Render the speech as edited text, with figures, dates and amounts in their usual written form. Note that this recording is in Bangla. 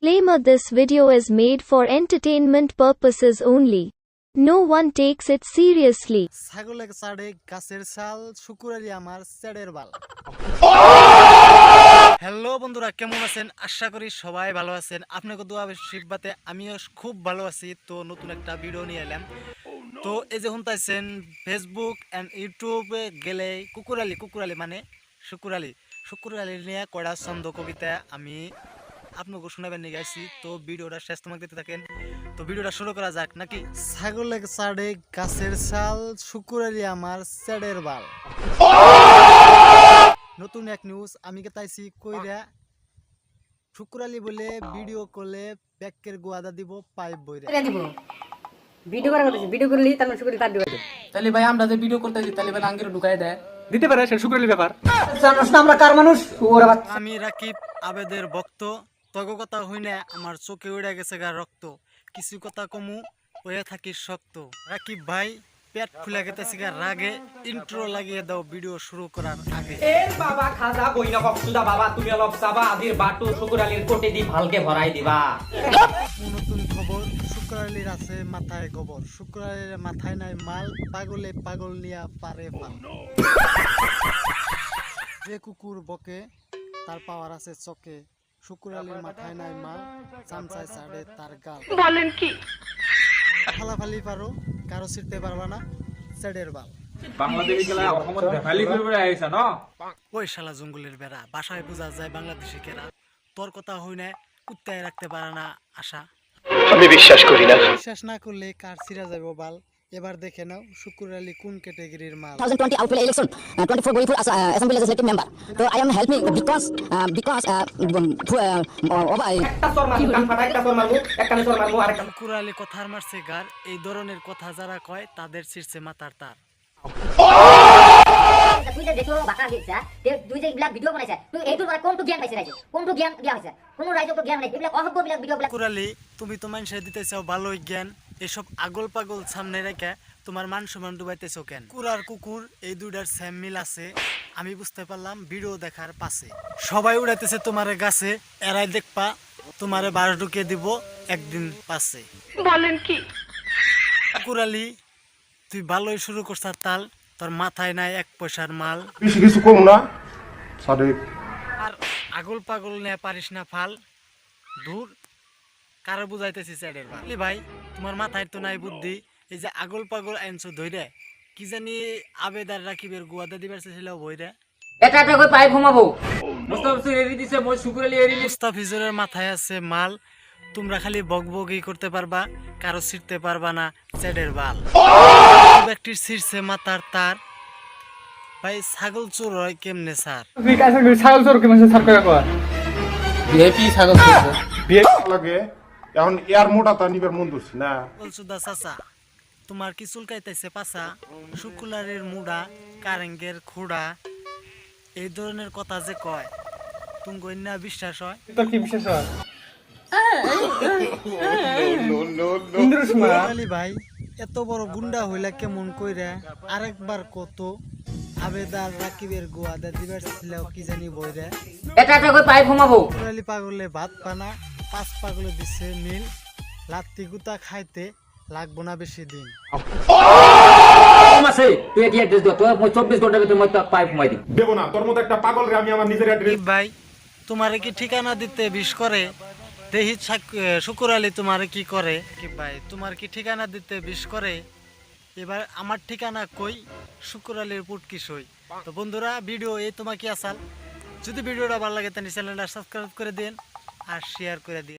Disclaimer: this video is made for entertainment purposes only. No one takes it seriously. ছাগলের চাড়ে গাছের ছাল শুকুরালি আমার চেড়ের বাল। হ্যালো বন্ধুরা, কেমন আছেন? আশা করি সবাই ভালো আছেন। আপনাকে দোয়া আশীর্বাদে আমিও খুব ভালো আছি। তো নতুন একটা ভিডিও নিয়ে এলাম। তো এই যে শুনতেছেন ফেসবুক এন্ড ইউটিউবে গেলে কুকুরালি মানে শুকুরালি নিয়ে কয়টা ছন্দ কবিতা আমি আপনাকে শোনাবেন নিয়ে গেছি। তো ভিডিওটা শেষ তোমাকে দেখতে থাকেন। তো ভিডিওটা শুরু করা যাক নাকি। ছাগলের চাড়ে গাছের ছাল শুকুরালি আমার চেড়ের বাল। নতুন এক নিউজ আমি তাইছি কইরা শুকুরালি বলে ভিডিও কলে ব্যাকের গোয়াদা দিব পাইপ বইরা দিব ভিডিও করা করতেছি ভিডিও করলি তার মানে শুকুরালি তার দিব। তাহলে ভাই আমরা যে ভিডিও করতেছি তাহলে ভাই আঙ্গের ঢুকাই দেয় দিতে পারে সে শুকুরালি ব্যাপার। জানোস না আমরা কার মানুষ? ওরা বাচ্চা। আমি রাকিব আবেদের ভক্ত। তগ কথা হই না আমার চোখে উড়ে গেছে গা রক্ত। কিছু কথা কমু হয়ে থাকি শক্ত। রাকিব ভাই পেট ফুলে গেতেছে গা রাগে। ইন্ট্রো লাগিয়ে দাও ভিডিও শুরু করার আগে। এর বাবা খাজা বইনা বক্সুদা বাবা তুমি অলপ চাবা আদির বাটু শুকুরালির কোটে দি ভালকে ভরাই দিবা। নতুন খবর, শুকুরালির আছে মাথায় গোবর। শুকুরালির মাথায় নাই মাল, পাগলে পাগল নিয়া পারে পাল। যে কুকুর বকে তার পাওয়ার আছে চকে। শুকুরালির মাথায় নাই মাল, চামচায় চাড়ে তার গাল। বলেন কি? ফালাফালি পারো কারো ছিড়তে পারবা না চেড়ের বাল। বাংলাদেশী খেলা অসমত দেখালি করে আইছা ন। ওই শালা জঙ্গলের বেড়া, বাসায় বোঝা যায় বাংলাদেশি কেরা। তোর কথা হই না কুত্তায় রাখতে পারে না আশা। আমি বিশ্বাস করি না। বিশ্বাস না করলে কার ছিড়া যাইব বাল। এবার দেখে নাও শুকুরালি কোন ক্যাটাগরির মাল। 2020 outfield election, 24 going for assembly legislative member. So I am helping because একটা সর মারমু কান ফাটা একটা সর মারমু একখানে সর মারমু আরেকটা। শুকুরালি কথার মারছে গার। এই ধরনের কথা যারা কয় তাদের ছিড়ছে মাথার তার। তুই যে দেখো বাঁকা গেছা তুই যে ইবলা ভিডিও বানাইছ তুই এইটুর মানে কোনটু জ্ঞান পাইছিস রাইজো কোনটু জ্ঞান দিয়া হইছে কোন রাইজো তো জ্ঞান নাই ইবলা অহব্য বিলা ভিডিও গুলা। শুকুরালি তুমি তো মানুষে দিতেছাও ভালোই জ্ঞান, এসব আগল পাগল সামনে রেখে তোমার মান সম্মান ডুবাইতেছো কেন? কুকুর আর কুকুর এই দুইটার সেম মিল আছে, আমি বুঝতে পারলাম ভিডিও দেখার পাশে। সবাই উড়াইতেছে তোমারে গাছে, এরাই দেখবা তোমারে বাস ঢুকিয়ে দিব একদিন পাশে। বলেন কি? কুকুরালি তুই ভালোই শুরু করছ তাল, তোর মাথায় নাই এক পয়সার মাল। বেশি কিছু কম না সাদেক। আর আগল পাগল নিয়ে পারিস না ফাল। দূর কারো বুঝাইতেছি স্যারের ভাই তোমার মাথায় তো নাই বুদ্ধি। এই যে আগল পাগল আনছো ধইরে কি জানি আবেদার রাকিবের গুয়াদা দিবার ছিল বইরে। এটা এটা কই পাইপ ঘুমাবো। মুস্তাফিজুর এরি দিছে মই শুকুরালি এরি মুস্তাফিজুরের মাথায় আছে মাল। তোমরা খালি বকবকি করতে পারবা, কারো ছিড়তে পারবা না চেডের বাল। ব্যক্তির ছিড়ছে মাথার তার। ভাই ছাগল চোর হয় কেমনে স্যার? তুই কাছে ছাগল চোর কেমন সার করে কর। ভিআইপি ছাগল চোর বিয়ে লাগে এখন এর মোটাটা নিবার মন দছি না। বলছুদা চাচা তোমার কি চুলকাইতেছে পাছা? শুকুলারের মুড়া কারেঙ্গের খুড়া এই ধরনের কথা যে কয় তুমি গন্যা বিশ্বাস হয়? তোর কি বিশেষ হয়? শুকুরালি ভাই এত বড় গুন্ডা হইলা কেমন কইরা? আরেকবার কত আবেদার রাকিবের গোয়াদা দিবার ছিল কি জানি বইরা। এটা এটা কই পাইপ ঘুমাবো। শুকুরালি পাগলে ভাত পানা, 5 পাগলে দিছে মিল। লাত্তি গুতা খাইতে লাগবো না বেশি দিন। কম আছে তুই এটি অ্যাড্রেস দাও। তুই 24 ঘন্টার ভিতরে মই পাইপ ঘুমাই দিই। দেব না তোর মতো একটা পাগল রে আমি আমার নিজের অ্যাড্রেস। রাকিব ভাই তোমারে কি ঠিকানা দিতে বিশ করে? দেহি শুকুরালি তোমারে কি করে? কি ভাই তোমার কি ঠিকানা দিতে বিশ করে? এবার আমার ঠিকানা কই? শুকুরালির পুটকি সই। তো বন্ধুরা ভিডিও এই তোমাকে আসাল। যদি ভিডিওটা ভালো লাগে তাহলে চ্যানেলটা সাবস্ক্রাইব করে দিন আর শেয়ার করে দিন।